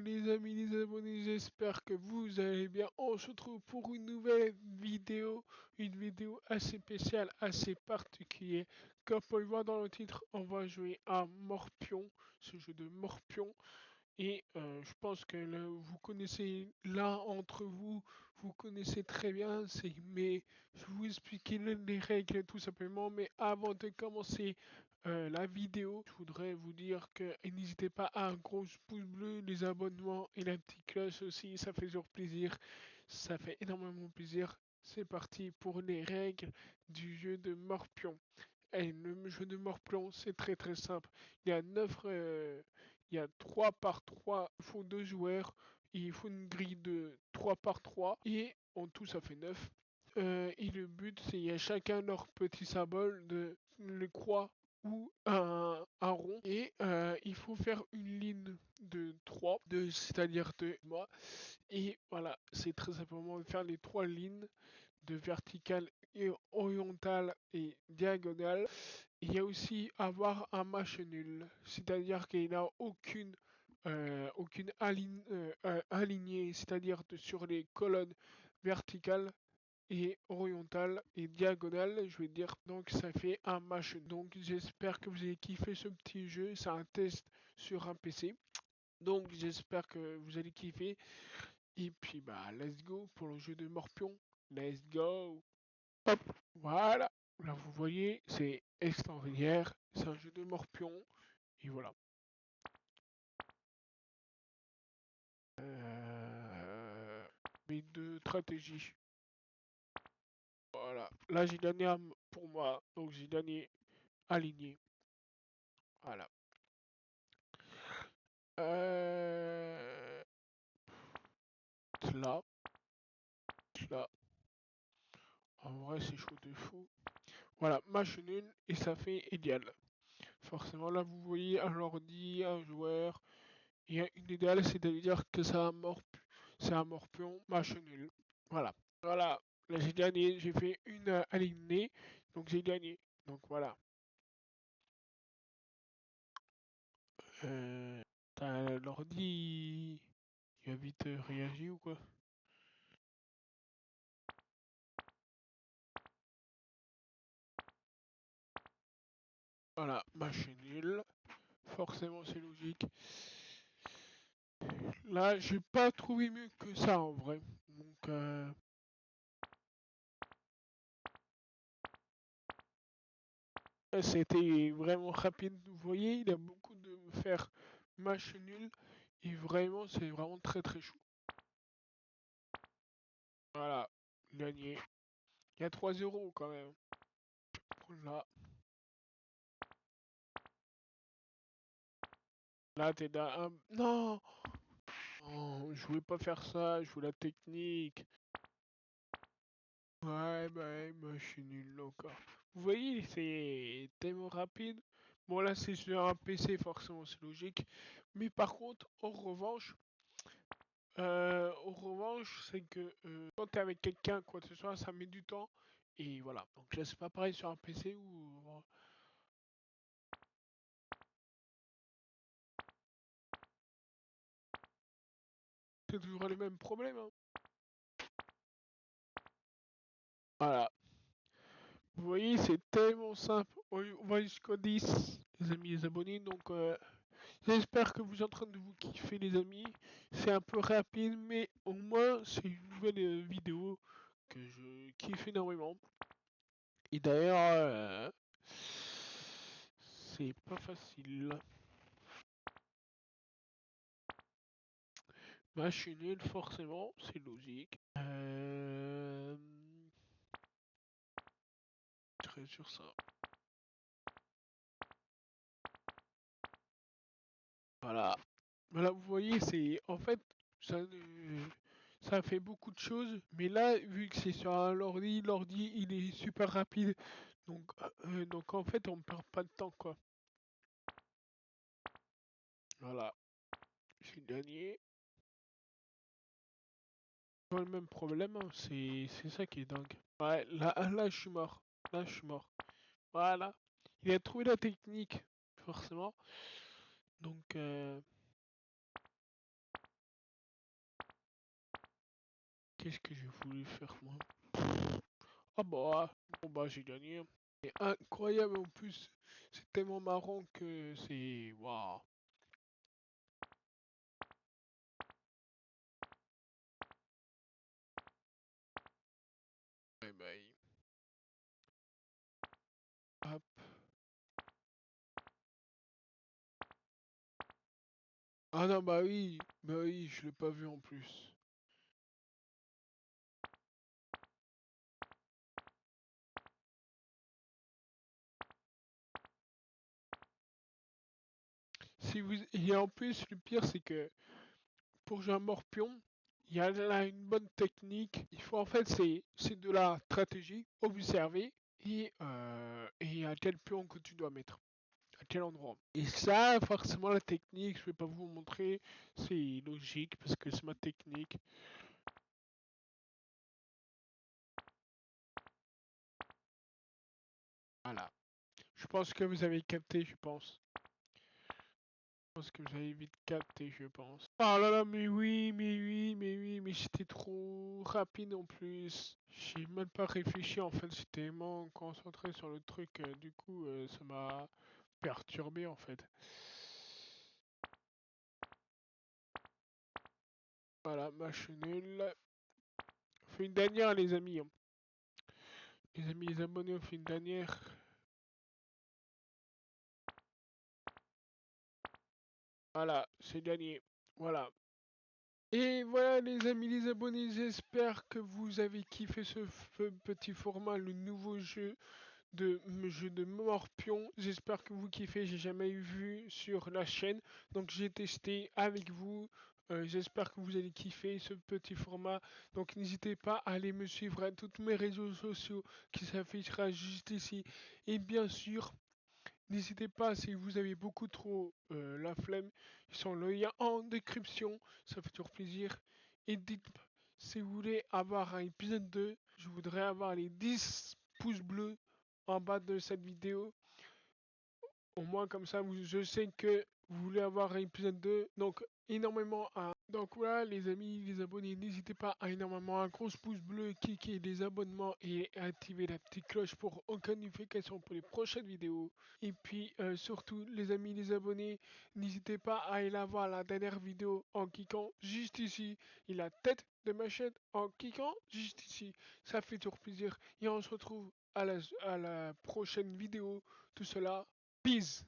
les amis, les abonnés, j'espère que vous allez bien. On se retrouve pour une vidéo assez spéciale, assez particulière. Comme on peut le voir dans le titre, on va jouer à Morpion, ce jeu de Morpion. Et je pense que vous connaissez l'un entre vous, vous connaissez très bien, mais je vais vous expliquer les règles tout simplement. Mais avant de commencer la vidéo, je voudrais vous dire que n'hésitez pas à un gros pouce bleu, les abonnements et la petite cloche aussi, ça fait toujours plaisir, ça fait énormément plaisir. C'est parti pour les règles du jeu de Morpion. Et le jeu de Morpion, c'est très simple. Il y a 9, il y a 3 par 3, il faut 2 joueurs, il faut une grille de 3 par 3, et en tout ça fait 9. Et le but, c'est il y a chacun leur petit symbole de le croix ou un rond. Et il faut faire une ligne de 3, c'est-à-dire de moi. Et voilà, c'est très simplement de faire les 3 lignes de verticale et horizontale et diagonale. Il y a aussi avoir un match nul, c'est-à-dire qu'il n'y a aucune alignée, c'est-à-dire sur les colonnes verticales et horizontales et diagonales, je vais dire. Donc ça fait un match. Donc j'espère que vous avez kiffé ce petit jeu. C'est un test sur un PC. Donc j'espère que vous allez kiffer. Et puis bah let's go pour le jeu de Morpion. Let's go. Hop, voilà. Là vous voyez, c'est extraordinaire. C'est un jeu de Morpion. Et voilà. Mais de stratégie. Voilà. Là j'ai gagné pour moi. Donc j'ai gagné aligné. Voilà. Euh... Là. Là. En vrai c'est chaud de fou. Voilà, match nul et ça fait égal. Forcément là vous voyez un ordi, un joueur. Et une idéale, c'est-à-dire que c'est un morpion, match nul. Voilà. Voilà. Là, j'ai gagné. J'ai fait une alignée. Donc, j'ai gagné. Donc, voilà. Euh, T'as l'ordi. Il a vite réagi ou quoi? Voilà. Match nul. Forcément, c'est logique. Là, j'ai pas trouvé mieux que ça en vrai. Donc, c'était vraiment rapide. Vous voyez, il a beaucoup de me faire match nul. Et vraiment, c'est vraiment très chaud. Voilà, gagné. Il y a 3 € quand même. Là, là t'es dans un... Non, oh, je voulais pas faire ça, je voulais la technique. Ouais, je suis nul encore. Vous voyez, c'est tellement rapide. Bon, là, c'est sur un PC, forcément, c'est logique. Mais par contre, en revanche, c'est que quand t'es avec quelqu'un, quoi que ce soit, ça met du temps. Et voilà. Donc là, c'est pas pareil sur un PC où c'est toujours les mêmes problèmes, hein. Voilà. Vous voyez, c'est tellement simple. On va jusqu'au 10, les amis, les abonnés. Donc, j'espère que vous êtes en train de vous kiffer, les amis. C'est un peu rapide, mais au moins, c'est une nouvelle vidéo que je kiffe énormément. Et d'ailleurs, c'est pas facile. Bah, je suis nul, forcément, c'est logique. Très sur ça. Voilà. Voilà, vous voyez, c'est en fait ça fait beaucoup de choses, mais là, vu que c'est sur un l'ordi il est super rapide, donc en fait on perd pas de temps quoi. Voilà, j'ai gagné. Pas le même problème, hein, c'est ça qui est dingue. Ouais, là je suis mort. Là je suis mort. Voilà. Il a trouvé la technique, forcément. Donc Qu'est-ce que j'ai voulu faire moi? Ah bah, bon bah j'ai gagné. C'est incroyable en plus. C'est tellement marrant que c'est... Waouh. Eh bah, hop. Ah non bah oui, je l'ai pas vu en plus. Si vous... Et en plus, le pire c'est que pour jouer un morpion, il y a là une bonne technique. Il faut en fait, c'est de la stratégie, observer et à quel pion que tu dois mettre, à quel endroit. Et ça, forcément, la technique, je vais pas vous montrer, c'est logique parce que c'est ma technique. Voilà. Je pense que vous avez capté, je pense. Je pense que vous avez vite capté, je pense. Oh là là, mais j'étais trop rapide en plus. J'ai même pas réfléchi en fait, j'étais tellement concentré sur le truc, du coup ça m'a perturbé en fait. Voilà, match nul. On fait une dernière les amis, hein. Les amis, les abonnés, on fait une dernière. Voilà, c'est gagné. Voilà. Et voilà les amis, les abonnés, j'espère que vous avez kiffé ce petit format, le nouveau jeu de Morpion. J'espère que vous kiffez, j'ai jamais vu sur la chaîne. Donc j'ai testé avec vous. J'espère que vous allez kiffer ce petit format. Donc n'hésitez pas à aller me suivre à tous mes réseaux sociaux qui s'affichera juste ici. Et bien sûr, n'hésitez pas si vous avez beaucoup trop la flemme, ils sont le lien en description, ça fait toujours plaisir. Et dites si vous voulez avoir un épisode 2, je voudrais avoir les 10 pouces bleus en bas de cette vidéo. Au moins comme ça, je sais que vous voulez avoir un épisode 2. Donc énormément à... Donc voilà les amis, les abonnés, n'hésitez pas à énormément un gros pouce bleu, cliquer les abonnements et activer la petite cloche pour aucune notification pour les prochaines vidéos. Et puis surtout les amis, les abonnés, n'hésitez pas à aller la voir la dernière vidéo en cliquant juste ici. Et la tête de ma chaîne en cliquant juste ici. Ça fait toujours plaisir. Et on se retrouve à la prochaine vidéo. Tout cela, peace.